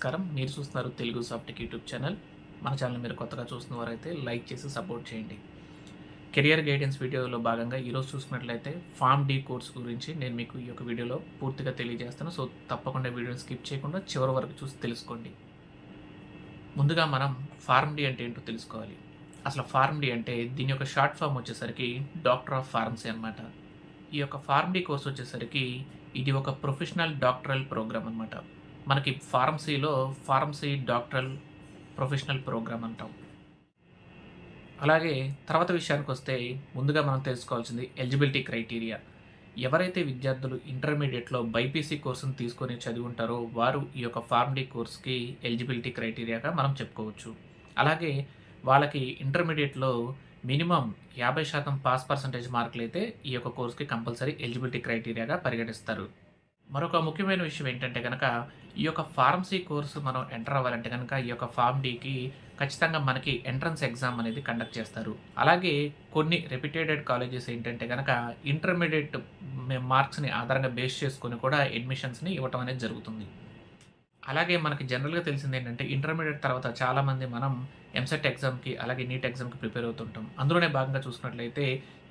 నమస్కారం. మీరు చూస్తున్నారు తెలుగు సాఫ్ట్‌టెక్ యూట్యూబ్ ఛానల్. మన ఛానల్ మీరు కొత్తగా చూస్తున్నవారైతే లైక్ చేసి సపోర్ట్ చేయండి. కెరియర్ గైడెన్స్ వీడియోలో భాగంగా ఈరోజు చూసుకున్నట్లయితే ఫార్మ్ డి కోర్స్ గురించి నేను మీకు ఈ యొక్క వీడియోలో పూర్తిగా తెలియజేస్తాను. సో, తప్పకుండా వీడియోని స్కిప్ చేయకుండా చివరి వరకు చూసి తెలుసుకోండి. ముందుగా మనం ఫార్మ్ డి అంటే ఏంటో తెలుసుకోవాలి. అసలు ఫార్మ్ డి అంటే దీని యొక్క షార్ట్ ఫార్మ్ వచ్చేసరికి డాక్టర్ ఆఫ్ ఫార్మసీ అనమాట. ఈ యొక్క ఫార్మ్ డి కోర్స్ వచ్చేసరికి ఇది ఒక ప్రొఫెషనల్ డాక్టరల్ ప్రోగ్రామ్ అనమాట. మనకి ఫార్మసీలో ఫార్మసీ డాక్టరల్ ప్రొఫెషనల్ ప్రోగ్రామ్ అంటాం. అలాగే తర్వాత విషయానికొస్తే ముందుగా మనం తెలుసుకోవాల్సింది ఎలిజిబిలిటీ క్రైటీరియా. ఎవరైతే విద్యార్థులు ఇంటర్మీడియట్‌లో బైపీసీ కోర్స్‌ని తీసుకొని చదివి ఉంటారో వారు ఈ యొక్క ఫార్మ్ డి కోర్స్‌కి ఎలిజిబిలిటీ క్రైటీరియాగా మనం చెప్పుకోవచ్చు. అలాగే వాళ్ళకి ఇంటర్మీడియట్‌లో మినిమమ్ 50% పాస్ పర్సెంటేజ్ మార్కులైతే ఈ యొక్క కోర్స్‌కి కంపల్సరీ ఎలిజిబిలిటీ క్రైటీరియాగా పరిగణిస్తారు. మరొక ముఖ్యమైన విషయం ఏంటంటే గనక, ఈ యొక్క ఫార్మసీ కోర్స్ మనం ఎంటర్ అవ్వాలంటే గనక, ఈ యొక్క ఫార్మ్ డీకి ఖచ్చితంగా మనకి ఎంట్రన్స్ ఎగ్జామ్ అనేది కండక్ట్ చేస్తారు. అలాగే కొన్ని రెప్యూటెడ్ కాలేజెస్ ఏంటంటే గనక, ఇంటర్మీడియేట్ మార్క్స్‌ని ఆధారంగా బేస్ చేసుకొని కూడా అడ్మిషన్స్‌ని ఇవ్వటం అనేది జరుగుతుంది. అలాగే మనకి జనరల్‌గా తెలిసిందేంటంటే, ఇంటర్మీడియేట్ తర్వాత చాలామంది మనం ఎంసెట్ ఎగ్జామ్‌కి, అలాగే నీట్ ఎగ్జామ్‌కి ప్రిపేర్ అవుతుంటాం. అందులోనే భాగంగా చూసుకున్నట్లయితే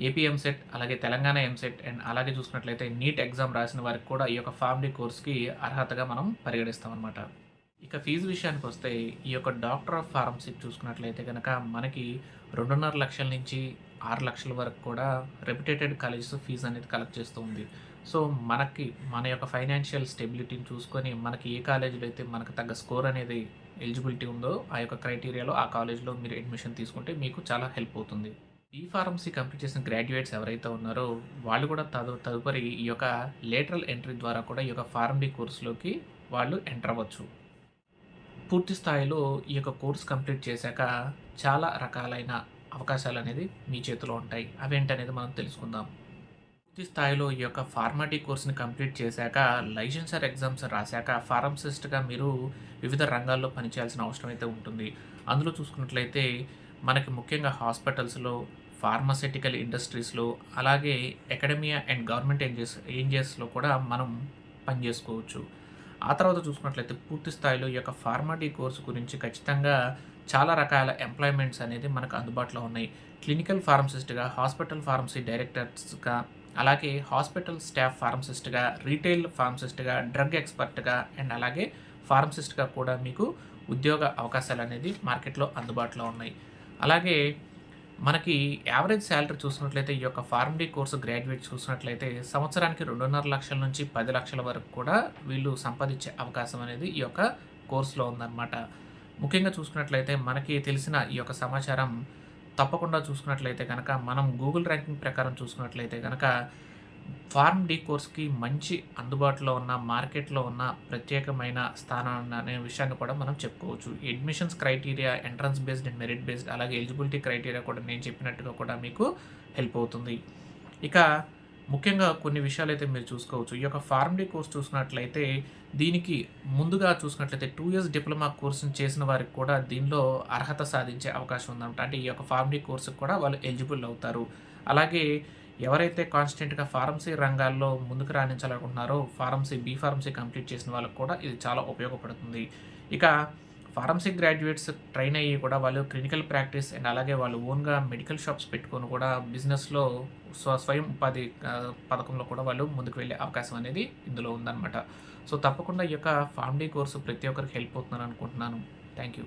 ఏపీ ఎంసెట్, అలాగే తెలంగాణ ఎంసెట్ అండ్ అలాగే చూసుకున్నట్లయితే నీట్ ఎగ్జామ్ రాసిన వారికి కూడా ఈ యొక్క ఫార్మ్ డి కోర్స్‌కి అర్హతగా మనం పరిగణిస్తామనమాట. ఇక ఫీజు విషయానికొస్తే ఈ యొక్క డాక్టర్ ఆఫ్ ఫార్మసీ చూసుకున్నట్లయితే గనక మనకి 2.5 లక్షల నుంచి 6 లక్షల వరకు కూడా రెప్యుటేటెడ్ కాలేజెస్ ఫీజు అనేది కలెక్ట్ చేస్తూ ఉంది. సో, మనకి మన యొక్క ఫైనాన్షియల్ స్టెబిలిటీని చూసుకొని మనకి ఏ కాలేజీలో అయితే మనకు తగ్గ స్కోర్ అనేది ఎలిజిబిలిటీ ఉందో ఆ యొక్క క్రైటీరియాలో ఆ కాలేజ్‌లో మీరు అడ్మిషన్ తీసుకుంటే మీకు చాలా హెల్ప్ అవుతుంది. ఈ ఫార్మసీ కంప్లీట్ చేసిన గ్రాడ్యుయేట్స్ ఎవరైతే ఉన్నారో వాళ్ళు కూడా తదుపరి ఈ యొక్క లేటరల్ ఎంట్రీ ద్వారా కూడా ఈ యొక్క ఫార్మ్ డి కోర్స్‌లోకి వాళ్ళు ఎంటర్ అవ్వచ్చు. పూర్తి స్థాయిలో ఈ యొక్క కోర్స్ కంప్లీట్ చేశాక చాలా రకాలైన అవకాశాలనేది మీ చేతిలో ఉంటాయి. అవేంటనేది మనం తెలుసుకుందాం. పూర్తి స్థాయిలో ఈ యొక్క ఫార్మసీ కోర్స్‌ని కంప్లీట్ చేశాక లైసెన్సర్ ఎగ్జామ్స్ రాశాక ఫార్మసిస్ట్‌గా మీరు వివిధ రంగాల్లో పనిచేయాల్సిన అవసరం అయితే ఉంటుంది. అందులో చూసుకున్నట్లయితే మనకి ముఖ్యంగా హాస్పిటల్స్‌లో, ఫార్మాస్యూటికల్ ఇండస్ట్రీస్‌లో, అలాగే అకాడమియా అండ్ గవర్నమెంట్ ఎన్‌జీఎస్‌లో కూడా మనం పనిచేసుకోవచ్చు. ఆ తర్వాత చూసుకున్నట్లయితే పూర్తి స్థాయిలో ఈ యొక్క ఫార్మా డి కోర్స్ గురించి ఖచ్చితంగా చాలా రకాల ఎంప్లాయ్‌మెంట్స్ అనేది మనకు అందుబాటులో ఉన్నాయి. క్లినికల్ ఫార్మసిస్ట్‌గా, హాస్పిటల్ ఫార్మసీ డైరెక్టర్స్‌గా, అలాగే హాస్పిటల్ స్టాఫ్ ఫార్మసిస్ట్‌గా, రీటైల్ ఫార్మసిస్ట్‌గా, డ్రగ్ ఎక్స్‌పర్ట్‌గా అండ్ అలాగే ఫార్మసిస్ట్‌గా కూడా మీకు ఉద్యోగ అవకాశాలనేది మార్కెట్‌లో అందుబాటులో ఉన్నాయి. అలాగే మనకి యావరేజ్ సాలరీ చూసినట్లయితే ఈ యొక్క ఫార్మ్ డి కోర్స్ గ్రాడ్యుయేట్ చూసినట్లయితే సంవత్సరానికి 2.5 లక్షల నుంచి 10 లక్షల వరకు కూడా వీళ్ళు సంపాదించే అవకాశం అనేది ఈ యొక్క కోర్స్‌లో ఉందన్నమాట. ముఖ్యంగా చూసుకున్నట్లయితే మనకి తెలిసిన ఈ యొక్క సమాచారం తప్పకుండా చూసుకున్నట్లయితే గనక మనం గూగుల్ ర్యాంకింగ్ ప్రకారం చూసుకున్నట్లయితే గనక ఫార్మ్ డి కోర్స్‌కి మంచి అందుబాటులో ఉన్న మార్కెట్‌లో ఉన్న ప్రత్యేకమైన స్థానం అనే విషయాన్ని కూడా మనం చెప్పుకోవచ్చు. Admissions criteria entrance based and merit based అలాగే ఎలిజిబిలిటీ క్రైటీరియా కూడా నేను చెప్పినట్టుగా కూడా మీకు హెల్ప్ అవుతుంది. ఇక ముఖ్యంగా కొన్ని విషయాలైతే మీరు చూసుకోవచ్చు. ఈ యొక్క ఫార్మ్ డి కోర్స్ చూసుకున్నట్లయితే దీనికి ముందుగా చూసుకున్నట్లయితే 2 ఇయర్స్ డిప్లొమా కోర్స్‌ని చేసిన వారికి కూడా దీనిలో అర్హత సాధించే అవకాశం ఉందన్నమాట. అంటే ఈ యొక్క ఫార్మ్ డి కోర్స్‌కి కూడా వాళ్ళు ఎలిజిబుల్ అవుతారు. అలాగే ఎవరైతే కాన్స్టెంట్‌గా ఫార్మసీ రంగాల్లో ముందుకు రాణించాలనుకుంటున్నారో బీ ఫార్మసీ కంప్లీట్ చేసిన వాళ్ళకి కూడా ఇది చాలా ఉపయోగపడుతుంది. ఇక ఫార్మసీ గ్రాడ్యుయేట్స్ ట్రైన్ అయ్యి కూడా వాళ్ళు క్లినికల్ ప్రాక్టీస్ అండ్ అలాగే వాళ్ళు ఓన్‌గా మెడికల్ షాప్స్ పెట్టుకొని కూడా బిజినెస్‌లో స్వయం ఉపాధి పథకంలో కూడా వాళ్ళు ముందుకు వెళ్ళే అవకాశం అనేది ఇందులో ఉందన్నమాట. సో, తప్పకుండా ఈ యొక్క ఫార్మ్ డి కోర్స్ ప్రతి ఒక్కరికి హెల్ప్ అవుతుందని అనుకుంటున్నాను. Thank you.